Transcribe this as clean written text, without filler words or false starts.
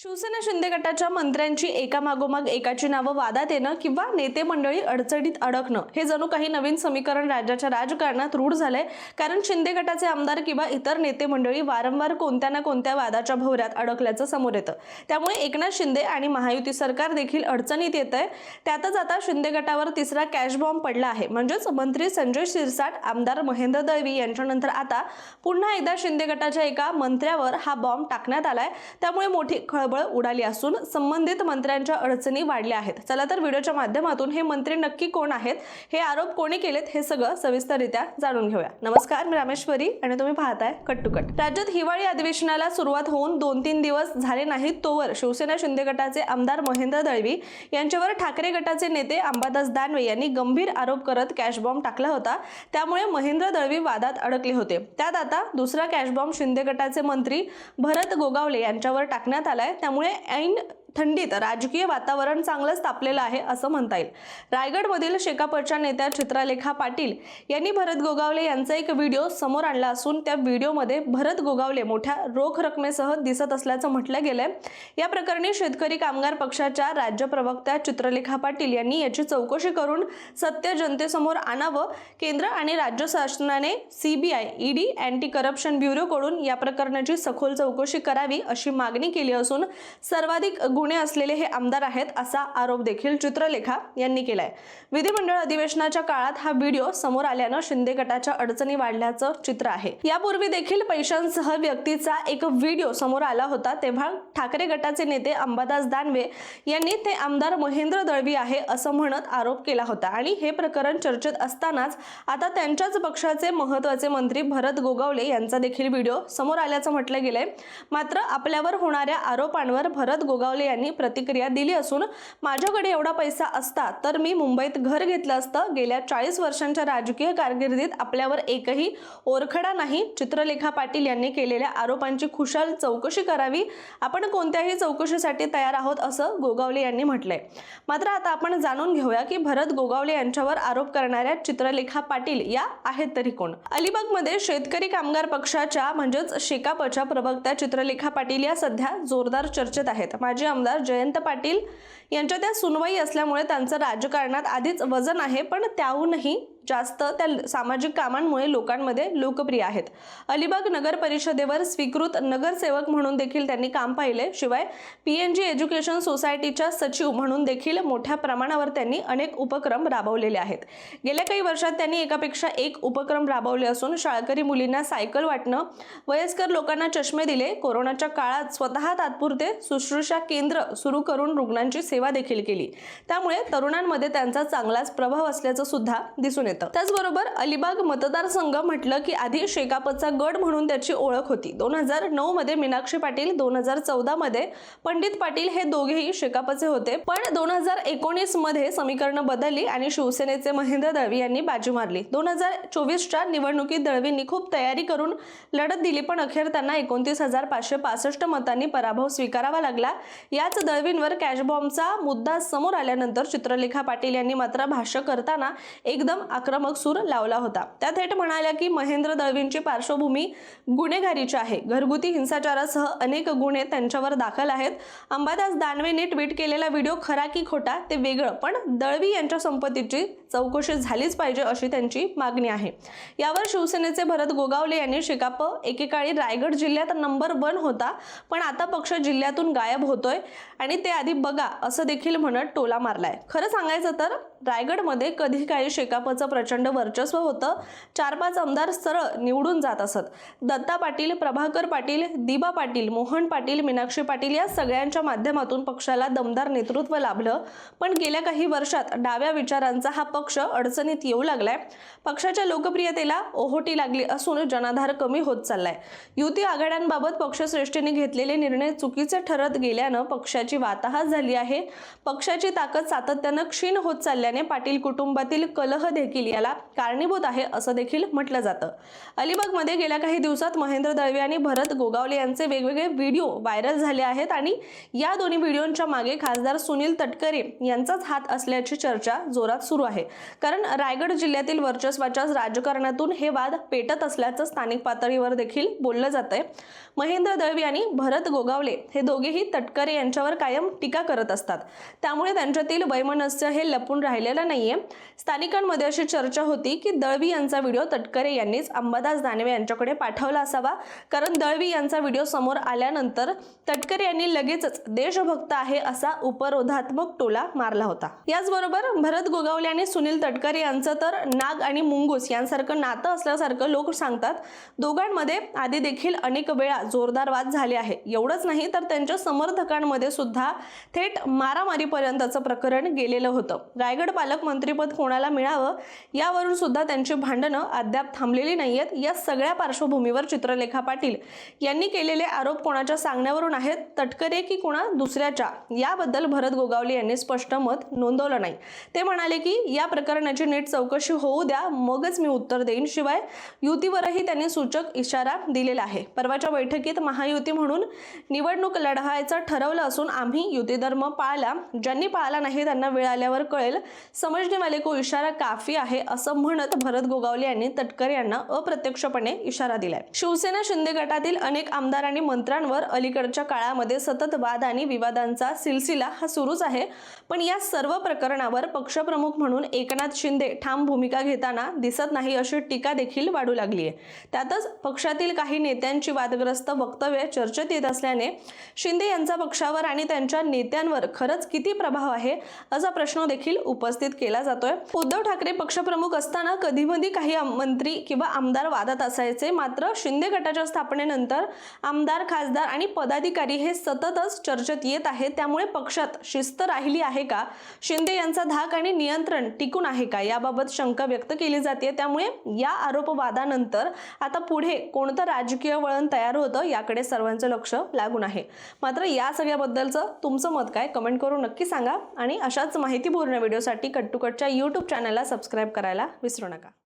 शिवसेना शिंदे गटाच्या मंत्र्यांची एकामागोमाग एकाची नावं वादात येणं किंवा नेते मंडळी अडचणीत अडकणं हे जणू काही नवीन समीकरण राज्याच्या राजकारणात रूढ झालंय। कारण शिंदे गटाचे आमदार किंवा इतर नेते मंडळी वारंवार कोणत्या ना कोणत्या वादाच्या भोवऱ्यात अडकल्याचं समोर येतं। त्यामुळे एकनाथ शिंदे आणि महायुती सरकार देखील अडचणीत येतंय। त्यातच आता शिंदे गटावर तिसरा कॅश बॉम्ब पडला आहे। म्हणजेच मंत्री संजय शिरसाट, आमदार महेंद्र दळवी यांच्यानंतर आता पुन्हा एकदा शिंदे गटाच्या एका मंत्र्यावर हा बॉम्ब टाकण्यात आलाय। त्यामुळे मोठी खळबळ उडाली असून संबंधित मंत्र्यांच्या अडचणी वाढल्या आहेत। चला तर व्हिडिओच्या माध्यमातून हे मंत्री नक्की कोण आहेत, हे आरोप कोणी केलेत, हे सगळं सविस्तररित्या जाणून घेऊया। नमस्कार, मी रामेश्वरी आणि तुम्ही पाहताय कट टू कट। राज्यात हिवाळी अधिवेशनाला सुरुवात होऊन 2-3 दिवस झाले नाहीत तोवर शिवसेना शिंदे गटाचे आमदार महेंद्र दळवी यांच्यावर ठाकरे गटाचे नेते अंबादास दानवे यांनी गंभीर आरोप करत कॅश बॉम्ब टाकला होता। त्यामुळे महेंद्र दळवी वादात अडकले होते। त्यात आता दुसरा कॅश बॉम्ब शिंदे गटाचे मंत्री भरत गोगावले यांच्यावर टाकण्यात आलाय। त्यामुळे ऐन थंडीत राजकीय वातावरण चांगलंच तापलेलं आहे असं म्हणता येईल। रायगडमधील शेकापच्या नेत्या चित्रलेखा पाटील यांनी भरत गोगावले यांचा एक व्हिडिओ समोर आणला असून त्या व्हिडिओमध्ये भरत गोगावले मोठ्या रोख रकमेसह दिसत असल्याचं म्हटलं गेलंय। या प्रकरणी शेतकरी कामगार पक्षाच्या राज्य प्रवक्त्या चित्रलेखा पाटील यांनी याची चौकशी करून सत्य जनतेसमोर आणावं। केंद्र आणि राज्य शासनाने सीबीआय, ईडी, अँटी करप्शन ब्युरोकडून या प्रकरणाची सखोल चौकशी करावी अशी मागणी केली असून सर्वाधिक गुन्हे असलेले हे आमदार आहेत असा आरोप देखील चित्रलेखा यांनी केलाय। विधिमंडळ अधिवेशनाच्या काळात हा व्हिडिओ समोर आल्यानं शिंदे गटाच्या अडचणी वाढल्याचं चित्र आहे। यापूर्वी देखील पैशांसह व्यक्तीचा एक व्हिडिओ समोर आला होता। तेव्हा ठाकरे गटाचे नेते अंबादास दानवे यांनी ते आमदार महेंद्र दळवी आहे असं म्हणत आरोप केला होता आणि हे प्रकरण चर्चेत असतानाच आता त्यांच्याच पक्षाचे महत्त्वाचे मंत्री भरत गोगावले यांचा देखील व्हिडिओ समोर आल्याचं म्हटलं गेलंय। मात्र आपल्यावर होणाऱ्या आरोपांवर भरत गोगावले यांनी प्रतिक्रिया दिली असून माझ्याकडे एवढा पैसा असता तर मी मुंबईत घर घेतलं असतं। गेल्या 40 वर्षांच्या राजकीय कारकिर्दीत आपल्यावर एकही ओरखडा नाही। चित्रलेखा पाटील यांनी केलेल्या आरोपांची खुशाल चौकशी करावी। आपण कोणत्याही चौकशीसाठी तयार आहोत असं गोगावले यांनी म्हटलंय। मात्र आता आपण जाणून घेऊया की भरत गोगावले यांच्यावर आरोप करणाऱ्या चित्रलेखा पाटील या आहेत तरी कोण। अलिबागमध्ये शेतकरी कामगार पक्षाच्या म्हणजेच शेकापच्या प्रवक्त्या चित्रलेखा पाटील या सध्या जोरदार चर्चेत आहेत। माजी आमदार जयंत पाटील यांच्या त्या सुनवाई असल्यामुळे त्यांचं राजकारणात आधीच वजन आहे, पण त्याहूनही जास्त त्या सामाजिक कामांमुळे लोकांमध्ये लोकप्रिय आहेत। अलिबाग नगर परिषदेवर स्वीकृत नगरसेवक म्हणून देखील त्यांनी काम पाहिले। शिवाय पीएनजी एज्युकेशन सोसायटीच्या सचिव म्हणून देखील मोठ्या प्रमाणावर त्यांनी अनेक उपक्रम राबवलेले आहेत। गेल्या काही वर्षात त्यांनी एकापेक्षा एक उपक्रम राबवले असून शाळकरी मुलींना सायकल वाटणं, वयस्कर लोकांना चष्मे दिले। कोरोनाच्या काळात स्वतः तात्पुरते शुश्रूषा केंद्र सुरू करून रुग्णांची सेवा देखील केली। त्यामुळे तरुणांमध्ये त्यांचा चांगलाच प्रभाव असल्याचं सुद्धा दिसून येतं। त्याचबरोबर अलिबाग मतदारसंघ म्हटलं की आधी शेकापचा गड म्हणून त्याची ओळख होती। 2009 मध्ये मीनाक्षी पाटील, 2014 मध्ये पंडित पाटील हे दोघेही शेकापचे होते। पण 2019 मध्ये समीकरणं बदलली आणि शिवसेनेचे महेंद्र दळवी यांनी बाजी मारली। 2024च्या निवडणुकीत दळवींनी खूप तयारी करून लढत दिली, पण अखेर त्यांना 29,565 मतांनी पराभव स्वीकारावा लागला। याच दळवींवर कॅश बॉम्बचा मुद्दा समोर आल्यानंतर चित्रलेखा पाटील यांनी मात्र भाष्य करताना एकदम आक्रमक सूर लावला होता। त्या थेट म्हणाल्या की महेंद्र दळवींची पार्श्वभूमी गुन्हेगारीची आहे। घरगुती हिंसाचारासह अनेक गुन्हे त्यांच्यावर दाखल आहेत। अंबादास दानवेने ट्विट केलेला व्हिडिओ खरा की खोटा ते वेगळं, पण दळवी यांच्या संपत्तीची चौकशी झालीच पाहिजे अशी त्यांची मागणी आहे। यावर शिवसेनेचे भरत गोगावले यांनी शेकाप एकेकाळी रायगड जिल्ह्यात नंबर 1 होता, पण आता पक्ष जिल्ह्यातून गायब होतोय आणि ते आधी बघा असं देखील म्हणत टोला मारलाय। खरं सांगायचं तर रायगडमध्ये कधी काळी शेकापचं प्रचंड वर्चस्व होतं। 4-5 आमदार सरळ निवडून जात असत। दत्ता पाटील, प्रभाकर पाटील, दिबा पाटील, मोहन पाटील, मीनाक्षी पाटील या सगळ्यांच्या माध्यमातून पक्षाला दमदार नेतृत्व लाभलं। पण गेल्या काही वर्षात डाव्या विचारांचा हा पक्ष अडचणीत येऊ लागलाय। पक्षाच्या लोकप्रियतेला ओहोटी लागली असून जनाधार कमी होत चाललाय। युती आघाड्यांबाबत पक्षश्रेष्ठींनी घेतलेले निर्णय चुकीचे ठरत गेल्यानं पक्षाची वाताहत झाली आहे। पक्षाची ताकद सातत्यानं क्षीण होत चालल्याने पाटील कुटुंबातील कलह देखील देखील याला कारणीभूत आहे असं देखील म्हटलं जातं। अलिबागमध्ये गेल्या काही दिवसात महेंद्र दळवी आणि भरत गोगावले यांचे वेगवेगळे व्हिडिओ व्हायरल झाले आहेत आणि या दोन्ही व्हिडिओंच्या मागे खासदार सुनील तटकरे यांचाच हात असल्याची चर्चा जोरात सुरू आहे। कारण रायगड जिल्ह्यातील वर्चस्वाच्या राजकारणातून हे वाद पेटत असल्याचं स्थानिक पातळीवर देखील बोललं जातंय। महेंद्र दळवी आणि भरत गोगावले हे दोघेही तटकरे यांच्यावर कायम टीका करत असतात, त्यामुळे त्यांच्यातील वैमनस्य हे लपून राहिलेलं नाहीये। स्थानिकांमध्ये अशी चर्चा होती की दळवी यांचा व्हिडिओ तटकरे यांनीच अंबादास दानवे यांच्याकडे पाठवला असावा, कारण दळवी यांचा व्हिडिओ समोर आल्यानंतर तटकरे यांनी लगेचच देशभक्त आहे असा उपरोधात्मक टोला मारला होता। याचबरोबर भरत गोगावले आणि सुनील तटकरे यांचं तर नाग आणि मुंगूस यांसारखं नातं असल्यासारखं लोक सांगतात। दोघांमध्ये आधी देखील अनेक वेळा जोरदार वाद झाले आहे। एवढंच नाही तर त्यांच्या समर्थकांमध्ये सुद्धा थेट मारामारीपर्यंतचं प्रकरण गेलेलं होतं। रायगड पालकमंत्रीपद कोणाला मिळावं यावरून सुद्धा त्यांची भांडणं अद्याप थांबलेली नाहीयेत। या सगळ्या पार्श्वभूमीवर चित्रलेखा पाटील यांनी केलेले आरोप कोणाच्या सांगण्यावरून आहेत, तटकरे की कोणा दुसऱ्याच्या, याबद्दल भरत गोगावले यांनी स्पष्ट मत नोंदवलं नाही। ते म्हणाले की या प्रकरणाची नीट चौकशी होऊ द्या, मगच मी उत्तर देईन। शिवाय युतीवरही त्यांनी सूचक इशारा दिलेला आहे। परवाच्या बैठकीत महायुती म्हणून निवडणूक लढवायचं ठरवलं असून आम्ही युती धर्म पाळला, ज्यांनी पाळला नाही त्यांना वेळ आल्यावर कळेल, समझने वाले को इशारा काफी आहे असं म्हणत भरत गोगावले यांनी तटकरे यांना अप्रत्यक्षपणे इशारा दिलाय। शिवसेना शिंदे गटातील अनेक आमदार आणि मंत्र्यांवर अलीकडच्या काळामध्ये सतत वाद आणि विवादांचा सिलसिला हा सुरूच आहे, पण या सर्व प्रकरणावर पक्षप्रमुख म्हणून एकनाथ शिंदे ठाम भूमिका घेताना दिसत नाही अशी टीका देखील वाढू लागली आहे। त्यातच पक्षातील काही नेत्यांची वादग्रस्त वक्तव्ये चर्चेत येत असल्याने शिंदे यांचा पक्षावर आणि त्यांच्या नेत्यांवर खरंच किती प्रभाव आहे असा प्रश्न देखील उपस्थित केला जातोय। उद्धव ठाकरे पक्षप्रमुख असताना कधीमधी काही मंत्री किंवा आमदार वादात असायचे, मात्र शिंदे गटाच्या स्थापनेनंतर आमदार, खासदार आणि पदाधिकारी हे सततच चर्चेत येत आहेत। त्यामुळे पक्षात शिस्त राहिली आहे का, शिंदे यांचा धाक आणि नियंत्रण टिकून आहे का, याबाबत शंका व्यक्त केली जाते। त्यामुळे या आरोपवादानंतर आता पुढे कोणतं राजकीय वळण तयार होतं याकडे सर्वांचं लक्ष लागून आहे। मात्र या सगळ्याबद्दलचं तुमचं मत काय, कमेंट करून नक्की सांगा आणि अशाच माहितीपूर्ण व्हिडिओसाठी कट टू कटच्या YouTube चॅनलला सबस्क्राईब करायला विसरू नका।